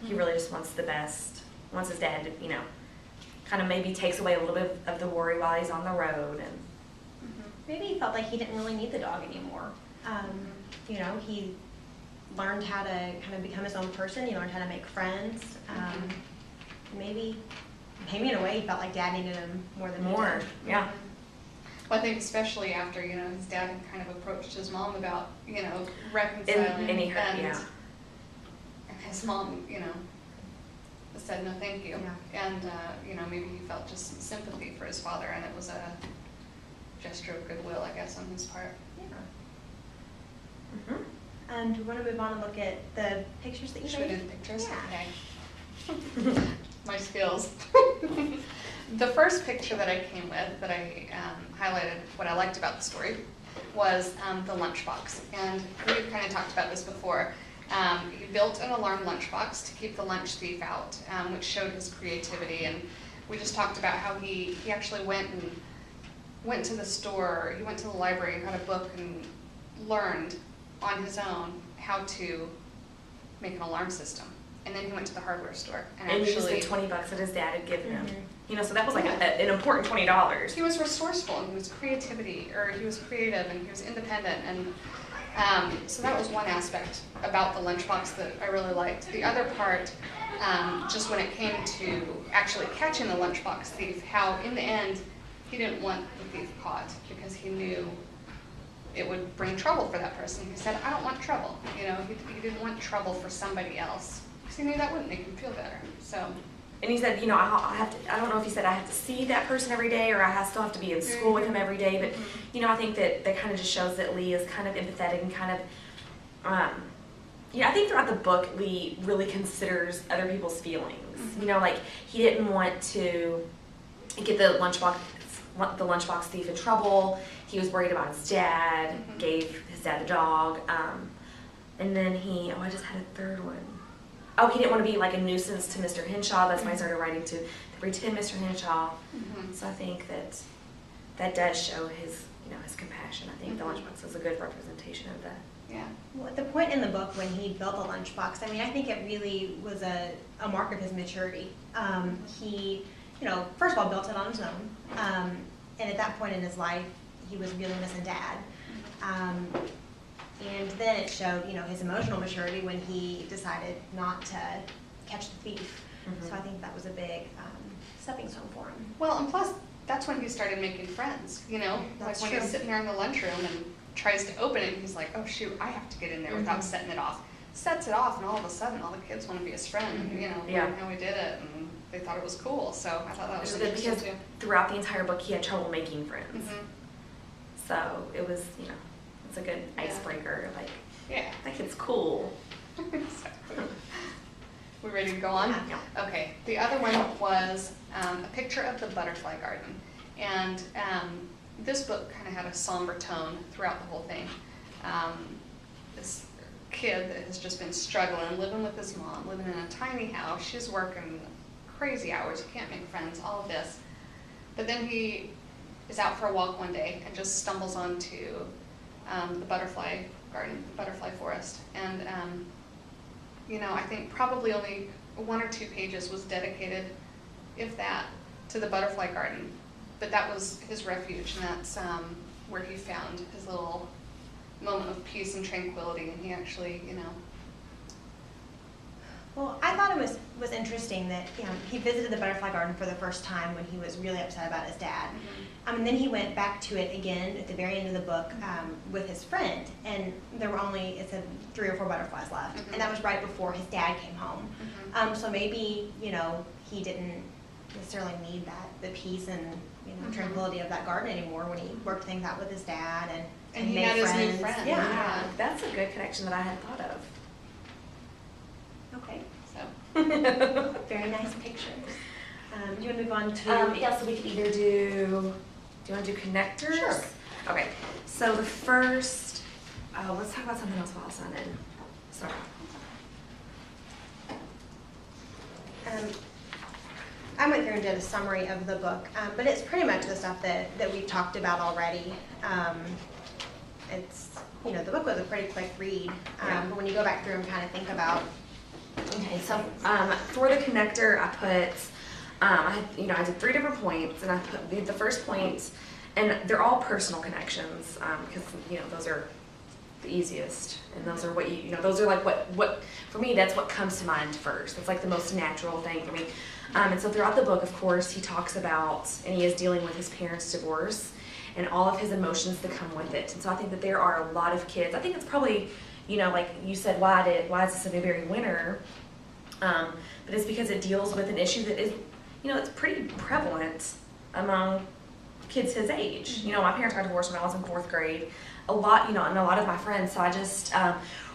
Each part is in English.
He really just wants the best, wants his dad to, you know, kind of maybe takes away a little bit of the worry while he's on the road. And maybe he felt like he didn't really need the dog anymore. You know, he learned how to kind of become his own person. He learned how to make friends. Maybe in a way he felt like Dad needed him more than he did. Yeah. Well, I think especially after, you know, his dad had kind of approached his mom about, you know, reconciling, And he heard, and his mom, you know, said no thank you. Yeah. And, you know, maybe he felt just some sympathy for his father, and it was a gesture of goodwill, I guess, on his part. Yeah. And do you want to move on and look at the pictures that you Should made? we do the pictures? Yeah. Okay. My skills. The first picture that I came with, that I highlighted what I liked about the story, was the lunchbox. And we've kind of talked about this before. He built an alarm lunchbox to keep the lunch thief out, which showed his creativity. And we just talked about how he actually went to the store, he went to the library and got a book and learned on his own how to make an alarm system. And then he went to the hardware store and he actually used the $20 that his dad had given him. You know, so that was like an important $20. He was resourceful, and he was he was creative, and he was independent, and so that was one aspect about the lunchbox that I really liked. The other part, just when it came to actually catching the lunchbox thief, how in the end he didn't want the thief caught because he knew it would bring trouble for that person. He said, I don't want trouble. You know, he didn't want trouble for somebody else because he knew that wouldn't make him feel better. So. And he said, you know, I don't know if he said I have to see that person every day or I still have to be in school with him every day, but, you know, I think that kind of just shows that Lee is kind of empathetic and kind of, I think throughout the book, Lee really considers other people's feelings. You know, like, he didn't want to get the lunchbox thief in trouble. He was worried about his dad, gave his dad a dog, and then I just had a third one. Oh, he didn't want to be like a nuisance to Mr. Henshaw. That's why I started writing to pretend Mr. Henshaw. So I think that does show his compassion. I think the lunchbox was a good representation of that. Yeah. Well, at the point in the book when he built the lunchbox, I mean, I think it really was a mark of his maturity. He, you know, first of all, built it on his own. And at that point in his life, he was really missing Dad. And then it showed, you know, his emotional maturity when he decided not to catch the thief. So I think that was a big stepping stone for him. Well, and plus, that's when he started making friends, you know? That's like when he's sitting there in the lunchroom and tries to open it, he's like, oh shoot, I have to get in there without setting it off. Sets it off, and all of a sudden, all the kids want to be his friend, you know, learn how he did it, and they thought it was cool. So I thought that was interesting because too. throughout the entire book, he had trouble making friends. So it was, you know, it's a good icebreaker. Like, that kid's cool. Exactly. We ready to go on? Yeah. Okay. The other one was a picture of the butterfly garden. And this book kind of had a somber tone throughout the whole thing. This kid that has just been struggling, living with his mom, living in a tiny house. She's working crazy hours. He can't make friends, all of this. But then he is out for a walk one day and just stumbles onto the butterfly garden, the butterfly forest. And, you know, I think probably only 1 or 2 pages was dedicated, if that, to the butterfly garden. But that was his refuge, and that's where he found his little moment of peace and tranquility, and he actually, you know. Well, I thought it was interesting that, you know, he visited the butterfly garden for the first time when he was really upset about his dad. And then he went back to it again at the very end of the book with his friend, and there were only, it said 3 or 4 butterflies left, and that was right before his dad came home. So maybe, you know, he didn't necessarily need the peace and, you know, tranquility of that garden anymore when he worked things out with his dad and he made had friends. his new friend. Yeah, that's a good connection that I hadn't thought of. Okay. So. Very nice pictures. Do you want to move on to? Yeah, so we could either do you want to do connectors? Sure. Okay, so the first, let's talk about something else while it's on in. Sorry. I went through and did a summary of the book, but it's pretty much the stuff that we've talked about already. It's, you know, the book was a pretty quick read, but when you go back through and kind of think about Okay, So for the connector, I put, I did 3 different points, and I put the first point, and they're all personal connections, because, those are the easiest, and those are what those are like what, for me, that's what comes to mind first. It's like the most natural thing for me. And so throughout the book, of course, he talks about, and he is dealing with his parents' divorce, and all of his emotions that come with it. And so I think that there are a lot of kids, I think it's probably, like you said, why is this a Newberry winner? But it's because it deals with an issue that is, it's pretty prevalent among kids his age. My parents got divorced when I was in 4th grade. A lot, and a lot of my friends. So I just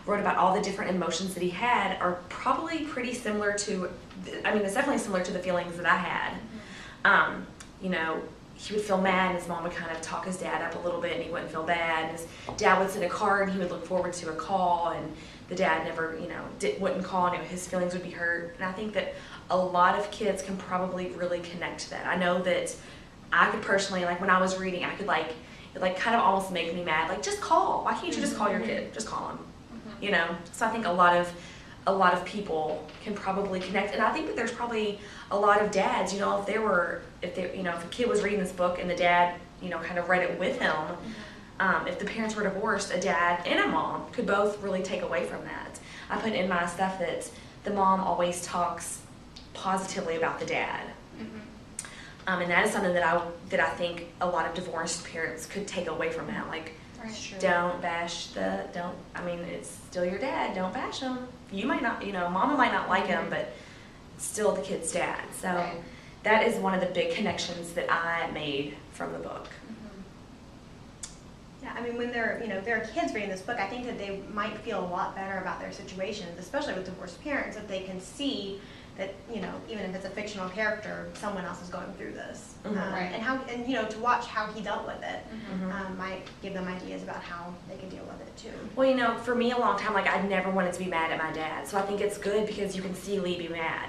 wrote about all the different emotions that he had are probably pretty similar to, it's definitely similar to the feelings that I had. He would feel mad, and his mom would kind of talk his dad up a little bit, and he wouldn't feel bad. His dad would send a card, and he would look forward to a call, and the dad never, wouldn't call, and his feelings would be hurt. And I think that a lot of kids can probably really connect to that. I know that I could personally, like when I was reading, I could it kind of almost make me mad. Like, just call. Why can't you just call your kid? Just call him. So I think a lot of people can probably connect, and I think that there's probably a lot of dads, if a kid was reading this book and the dad, kind of read it with him, if the parents were divorced, a dad and a mom could both really take away from that. I put in my stuff that the mom always talks positively about the dad. And that is something that I think a lot of divorced parents could take away from that. Like, don't bash it's still your dad. Don't bash him. You might not, mama might not like him, but it's still the kid's dad. So that is one of the big connections that I made from the book. Yeah, when there are kids reading this book, I think that they might feel a lot better about their situations, especially with divorced parents, if they can see that, even if it's a fictional character, someone else is going through this. And to watch how he dealt with it might give them ideas about how they can deal with it too. Well, for me, a long time, I never wanted to be mad at my dad. So I think it's good because you can see Lee be mad.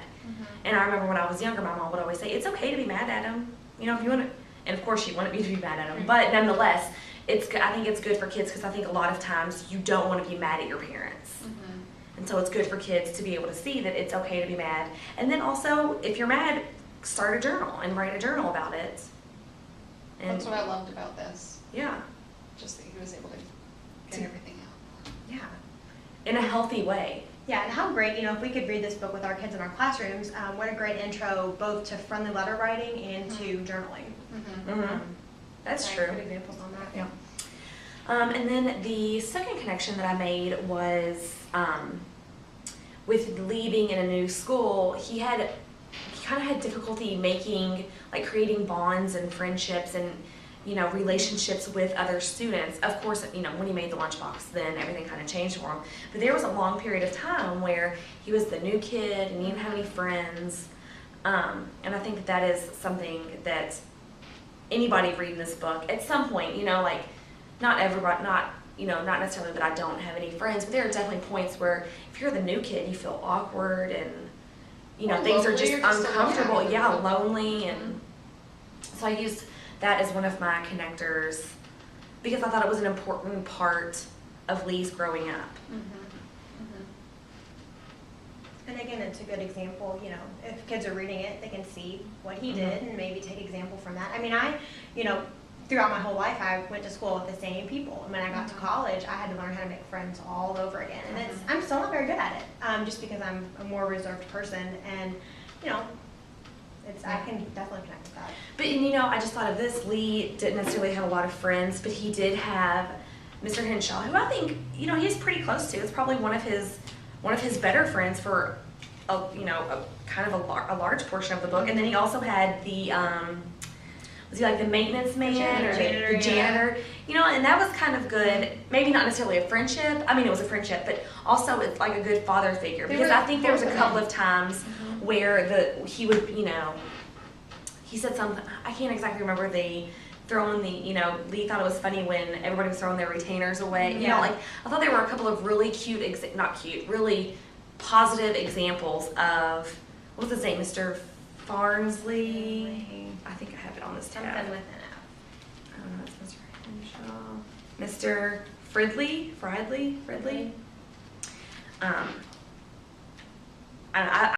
And I remember when I was younger, my mom would always say, it's okay to be mad at him. If you want to, and of course she wanted me to be mad at him. But nonetheless, I think it's good for kids because I think a lot of times you don't want to be mad at your parents. And so it's good for kids to be able to see that it's okay to be mad. And then also, if you're mad, start a journal and write a journal about it. And that's what I loved about this. Yeah. Just that he was able to get everything out. Yeah. In a healthy way. Yeah, and how great, if we could read this book with our kids in our classrooms, what a great intro both to friendly letter writing and to journaling. That's true. Good examples on that. Yeah. And then the second connection that I made was with Lee being in a new school, he kind of had difficulty creating bonds and friendships and, relationships with other students. Of course, when he made the lunchbox, then everything kind of changed for him. But there was a long period of time where he was the new kid and he didn't have any friends. And I think that is something that anybody reading this book at some point, not everybody, not necessarily that I don't have any friends, but there are definitely points where if you're the new kid, you feel awkward and, things are just uncomfortable. Lonely. And so I used that as one of my connectors because I thought it was an important part of Lee's growing up. And again, it's a good example, if kids are reading it, they can see what he did and maybe take example from that. Throughout my whole life, I went to school with the same people. And when I got to college, I had to learn how to make friends all over again. And I'm still not very good at it, just because I'm a more reserved person. And, I can definitely connect with that. But, I just thought of this. Lee didn't necessarily have a lot of friends, but he did have Mr. Henshaw, who I think, he's pretty close to. It's probably one of his better friends for, a large portion of the book. And then he also had the, was he like the maintenance man or the janitor? And that was kind of good. Maybe not necessarily a friendship. It was a friendship, but also it's like a good father figure. Because I think there was a couple of times where he would, he said something, I can't exactly remember Lee thought it was funny when everybody was throwing their retainers away. I thought there were a couple of really really positive examples of, what's his name, Mr. Farnsley? I think I have it on this tab. Something with an F. I don't know, it's Mr. Henshaw. Mr. Fridley? I